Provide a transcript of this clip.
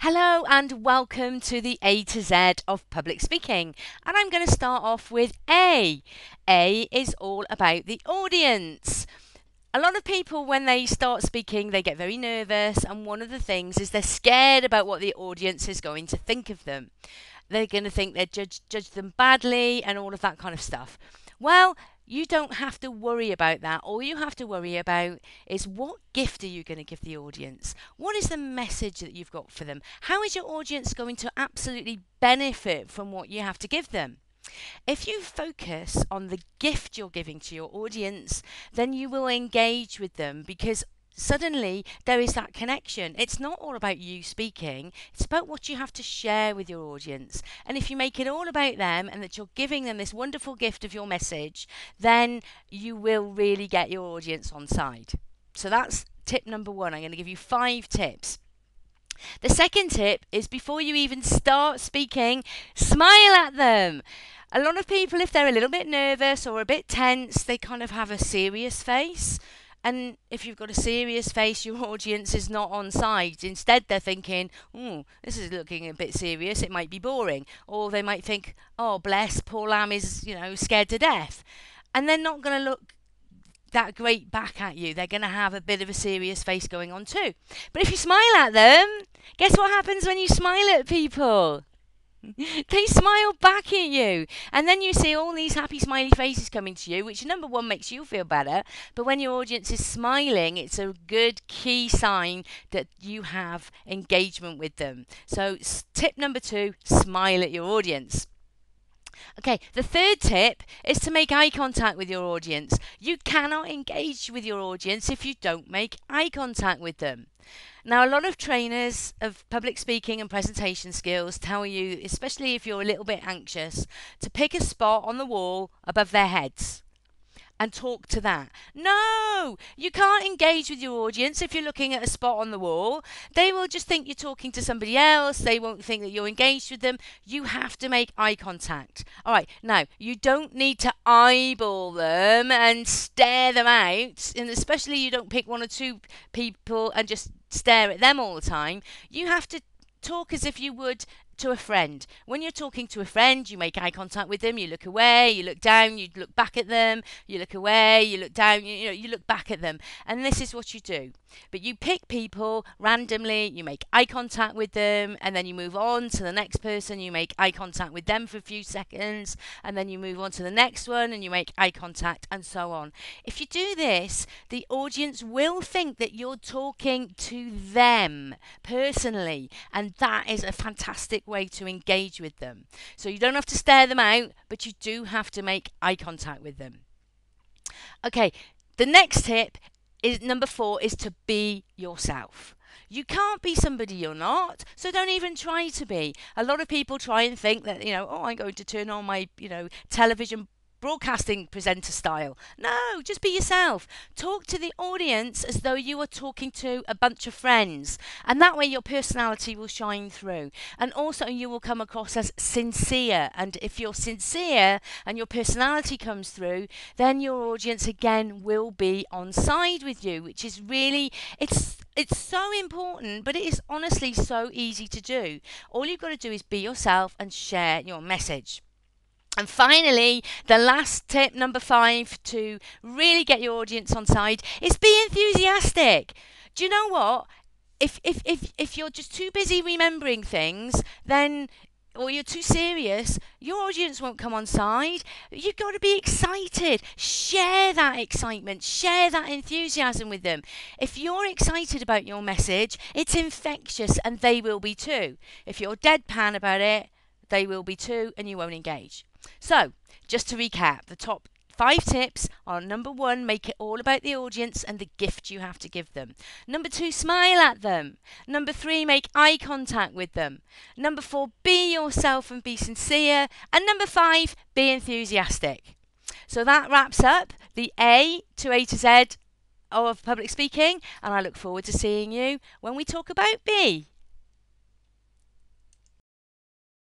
Hello and welcome to the A to Z of public speaking. And I'm going to start off with A. A is all about the audience. A lot of people, when they start speaking, they get very nervous, and one of the things is they're scared about what the audience is going to think of them. They're going to think they judge them badly and all of that kind of stuff. Well, you don't have to worry about that. All you have to worry about is what gift are you going to give the audience? What is the message that you've got for them? How is your audience going to absolutely benefit from what you have to give them? If you focus on the gift you're giving to your audience, then you will engage with them because suddenly there is that connection. It's not all about you speaking, it's about what you have to share with your audience. And if you make it all about them and that you're giving them this wonderful gift of your message, then you will really get your audience on side. So that's tip number one. I'm going to give you 5 tips. The second tip is before you even start speaking, smile at them. A lot of people, if they're a little bit nervous or a bit tense, they kind of have a serious face. And if you've got a serious face, your audience is not on side. Instead, they're thinking, oh, this is looking a bit serious. It might be boring. Or they might think, oh, bless, poor lamb is, scared to death. And they're not going to look that great back at you. They're going to have a bit of a serious face going on too. But if you smile at them, guess what happens when you smile at people? They smile back at you, and then you see all these happy smiley faces coming to you, which number one makes you feel better, but when your audience is smiling, it's a good key sign that you have engagement with them. So tip number 2, smile at your audience. Okay, the third tip is to make eye contact with your audience. You cannot engage with your audience if you don't make eye contact with them. Now, a lot of trainers of public speaking and presentation skills tell you, especially if you're a little bit anxious, to pick a spot on the wall above their heads and talk to that. No, you can't engage with your audience if you're looking at a spot on the wall. They will just think you're talking to somebody else. They won't think that you're engaged with them. You have to make eye contact. All right, now, you don't need to eyeball them and stare them out, and especially you don't pick 1 or 2 people and just stare at them all the time. You have to talk as if you would to a friend. When you're talking to a friend, you make eye contact with them, you look away, you look down, you look back at them, you look away, you look down, you look back at them. And this is what you do. But you pick people randomly, you make eye contact with them, and then you move on to the next person, you make eye contact with them for a few seconds, and then you move on to the next one and you make eye contact, and so on. If you do this, the audience will think that you're talking to them personally, and that is a fantastic way to engage with them. So you don't have to stare them out, but you do have to make eye contact with them. Okay, the next tip is number 4 is to be yourself. You can't be somebody you're not, so don't even try to be. A lot of people try and think that, I'm going to turn on my, television broadcasting presenter style. No, just be yourself. Talk to the audience as though you are talking to a bunch of friends, and that way your personality will shine through, and also you will come across as sincere. And if you're sincere and your personality comes through, then your audience again will be on side with you, which is really, it's so important, but it is honestly so easy to do. All you've got to do is be yourself and share your message. And finally, the last tip, number 5, to really get your audience on side is be enthusiastic. Do you know what? If you're just too busy remembering things, then or you're too serious, your audience won't come on side. You've got to be excited. Share that excitement. Share that enthusiasm with them. If you're excited about your message, it's infectious and they will be too. If you're deadpan about it, they will be too, and you won't engage. So, just to recap, the top 5 tips are: number 1, make it all about the audience and the gift you have to give them. Number 2, smile at them. Number 3, make eye contact with them. Number 4, be yourself and be sincere. And number 5, be enthusiastic. So that wraps up the A to Z of public speaking, and I look forward to seeing you when we talk about B.